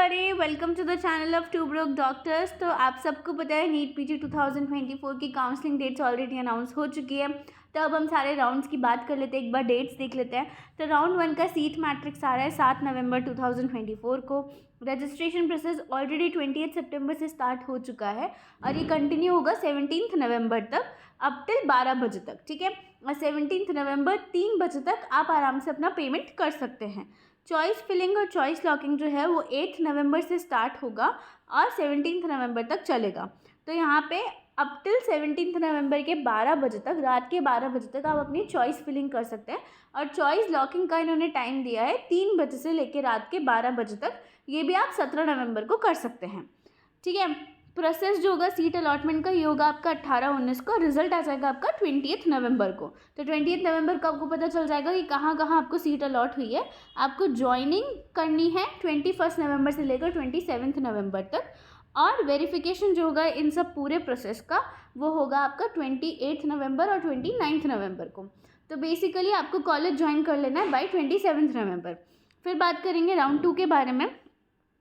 Everybody, welcome to the channel of two broke doctors. तो आप सबको पता है नीट पीजी 2024 की काउंसलिंग डेट्स ऑलरेडी अनाउंस हो चुकी है। तो अब हम सारे राउंड्स की बात कर लेते हैं, एक बार डेट्स देख लेते हैं। तो राउंड 1 का सीट मैट्रिक्स आ रहा है 7 नवंबर 2024 को। रजिस्ट्रेशन प्रोसेस ऑलरेडी 28 सितंबर से स्टार्ट हो चुका है और ये कंटिन्यू होगा 17 नवंबर तक अप टिल 12 बजे तक, ठीक है। और 17 नवंबर 3 बजे तक आप आराम से अपना पेमेंट कर सकते हैं। चॉइस फिलिंग और चॉइस लॉकिंग जो है वो 8 नवंबर से स्टार्ट होगा और 17 नवंबर तक चलेगा। तो यहाँ पे अप टिल 17 नवंबर के 12 बजे तक, रात के 12 बजे तक आप अपनी चॉइस फिलिंग कर सकते हैं। और चॉइस लॉकिंग का इन्होंने टाइम दिया है 3 बजे से लेकर रात के 12 बजे तक। ये भी आप 17 नवंबर को कर सकते हैं, ठीक है। प्रोसेस जो होगा सीट अलॉटमेंट का ये होगा आपका 18-19 को। रिजल्ट आ जाएगा आपका 20 नवंबर को। तो 20 नवंबर को आपको पता चल जाएगा कि कहाँ कहाँ आपको सीट अलॉट हुई है। आपको ज्वाइनिंग करनी है 21 नवंबर से लेकर 27 नवंबर तक। और वेरिफिकेशन जो होगा इन सब पूरे प्रोसेस का वो होगा आपका 28 नवंबर और 29 नवंबर को। तो बेसिकली आपको कॉलेज ज्वाइन कर लेना है बाय 27 नवंबर। फिर बात करेंगे राउंड 2 के बारे में।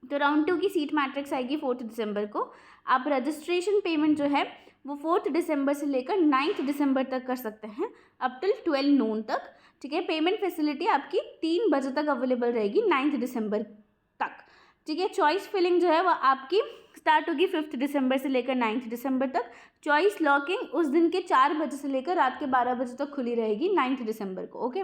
तो राउंड 2 की सीट मैट्रिक्स आएगी 4 दिसंबर को। आप रजिस्ट्रेशन पेमेंट जो है वो 4 दिसंबर से लेकर 9 दिसंबर तक कर सकते हैं अप टिल 12 नून तक, ठीक है। पेमेंट फैसिलिटी आपकी 3 बजे तक अवेलेबल रहेगी 9 दिसंबर तक, ठीक है। चॉइस फिलिंग जो है वो आपकी स्टार्ट होगी 5 दिसंबर से लेकर 9 दिसंबर तक। चॉइस लॉकिंग उस दिन के 4 बजे से लेकर रात के 12 बजे तक खुली रहेगी 9 दिसंबर को, ओके।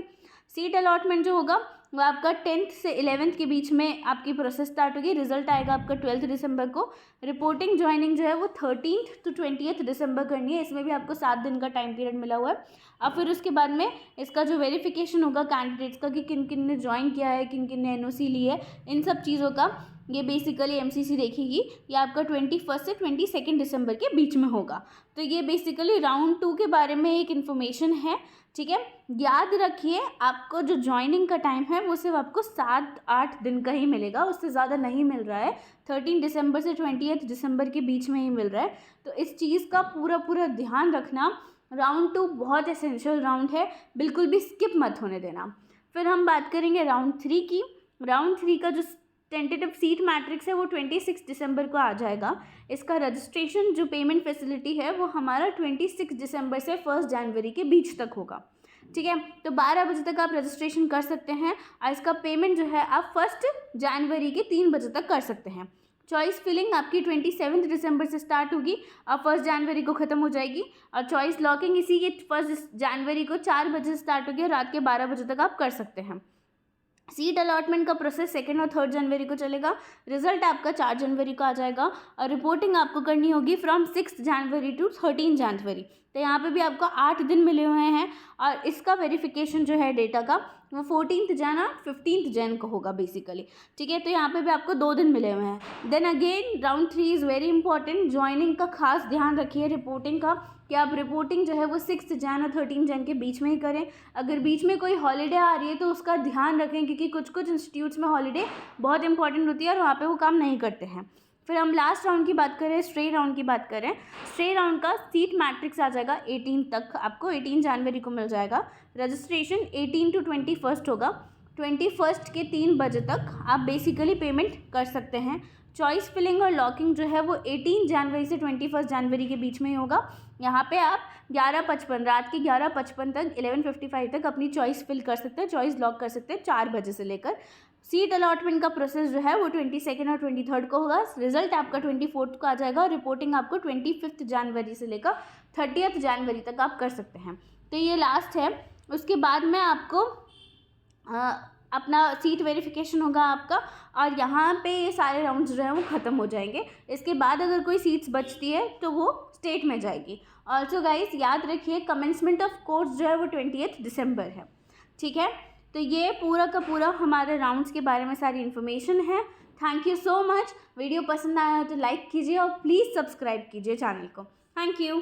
सीट अलॉटमेंट जो होगा वो आपका 10th से 11th के बीच में आपकी प्रोसेस स्टार्ट होगी। रिजल्ट आएगा आपका 12 दिसंबर को। रिपोर्टिंग ज्वाइनिंग जो है वो 13 to 20 दिसंबर करनी है। इसमें भी आपको 7 दिन का टाइम पीरियड मिला हुआ है। अब फिर उसके बाद में इसका जो वेरिफिकेशन होगा कैंडिडेट्स का कि किन किन ने ज्वाइन किया है, किन किन ने एनओसी ली है, इन सब चीज़ों का ये बेसिकली एमसीसी देखेगी। ये आपका 21 से 22 दिसंबर के बीच में होगा। तो ये बेसिकली राउंड 2 के बारे में एक इन्फॉर्मेशन है, ठीक है। याद रखिए आपको जो ज्वाइनिंग का टाइम है वो सिर्फ आपको 7-8 दिन का ही मिलेगा, उससे ज़्यादा नहीं मिल रहा है। 13 दिसंबर से 28 दिसंबर के बीच में ही मिल रहा है। तो इस चीज़ का पूरा ध्यान रखना। राउंड 2 बहुत एसेंशियल राउंड है, बिल्कुल भी स्किप मत होने देना। फिर हम बात करेंगे राउंड 3 की। राउंड 3 का जो टेंटेटिव सीट मैट्रिक्स है वो 26 दिसंबर को आ जाएगा। इसका रजिस्ट्रेशन जो पेमेंट फैसिलिटी है वो हमारा 26 दिसंबर से 1 जनवरी के बीच तक होगा, ठीक है। तो 12 बजे तक आप रजिस्ट्रेशन कर सकते हैं और इसका पेमेंट जो है आप 1 जनवरी के 3 बजे तक कर सकते हैं। चॉइस फिलिंग आपकी 27 दिसंबर से स्टार्ट होगी और 1 जनवरी को ख़त्म हो जाएगी। और चॉइस लॉकिंग इसी के 1 जनवरी को 4 बजे से स्टार्ट होगी और रात के 12 बजे तक आप कर सकते हैं। सीट अलॉटमेंट का प्रोसेस 2 और 3 जनवरी को चलेगा। रिजल्ट आपका 4 जनवरी को आ जाएगा और रिपोर्टिंग आपको करनी होगी फ्रॉम 6 जनवरी टू 13 जनवरी। तो यहाँ पे भी आपको 8 दिन मिले हुए हैं और इसका वेरिफिकेशन जो है डेटा का वो 14 जन और 15 जन को होगा बेसिकली, ठीक है। तो यहाँ पे भी आपको 2 दिन मिले हुए हैं। Then again round 3 is very important. Joining का खास ध्यान रखिए रिपोर्टिंग का, कि आप रिपोर्टिंग जो है वो 6 जन और 13 जन के बीच में ही करें। अगर बीच में कोई हॉलीडे आ रही है तो उसका ध्यान रखें, क्योंकि कुछ इंस्टीट्यूट्स में हॉलीडे बहुत इंपॉर्टेंट होती है और वहाँ पे वो काम नहीं करते हैं। फिर हम लास्ट राउंड की बात करें, स्ट्रे राउंड की बात करें। स्ट्रे राउंड का सीट मैट्रिक्स आ जाएगा 18 तक, आपको 18 जनवरी को मिल जाएगा। रजिस्ट्रेशन 18 to 21 होगा। 21 के 3 बजे तक आप बेसिकली पेमेंट कर सकते हैं। चॉइस फिलिंग और लॉकिंग जो है वो 18 जनवरी से 21 जनवरी के बीच में ही होगा। यहाँ पे आप 11:55 रात के 11:55 तक 11:55 तक अपनी चॉइस फिल कर सकते हैं, चॉइस लॉक कर सकते हैं 4 बजे से लेकर। सीट अलॉटमेंट का प्रोसेस जो है वो 22 और 23 को होगा। रिजल्ट आपका 24 को आ जाएगा और रिपोर्टिंग आपको 25 जनवरी से लेकर 30 जनवरी तक आप कर सकते हैं। तो ये लास्ट है। उसके बाद में आपको अपना सीट वेरिफिकेशन होगा आपका और यहाँ पे ये सारे राउंड्स जो हैं वो ख़त्म हो जाएंगे। इसके बाद अगर कोई सीट्स बचती है तो वो स्टेट में जाएगी। ऑल्सो गाइस याद रखिए कमेंसमेंट ऑफ कोर्स जो है वो 28 दिसंबर है, ठीक है। तो ये पूरा का पूरा हमारे राउंड्स के बारे में सारी इन्फॉर्मेशन है। Thank you so much. Video पसंद आया हो तो लाइक कीजिए और प्लीज़ सब्सक्राइब कीजिए चैनल को। Thank you.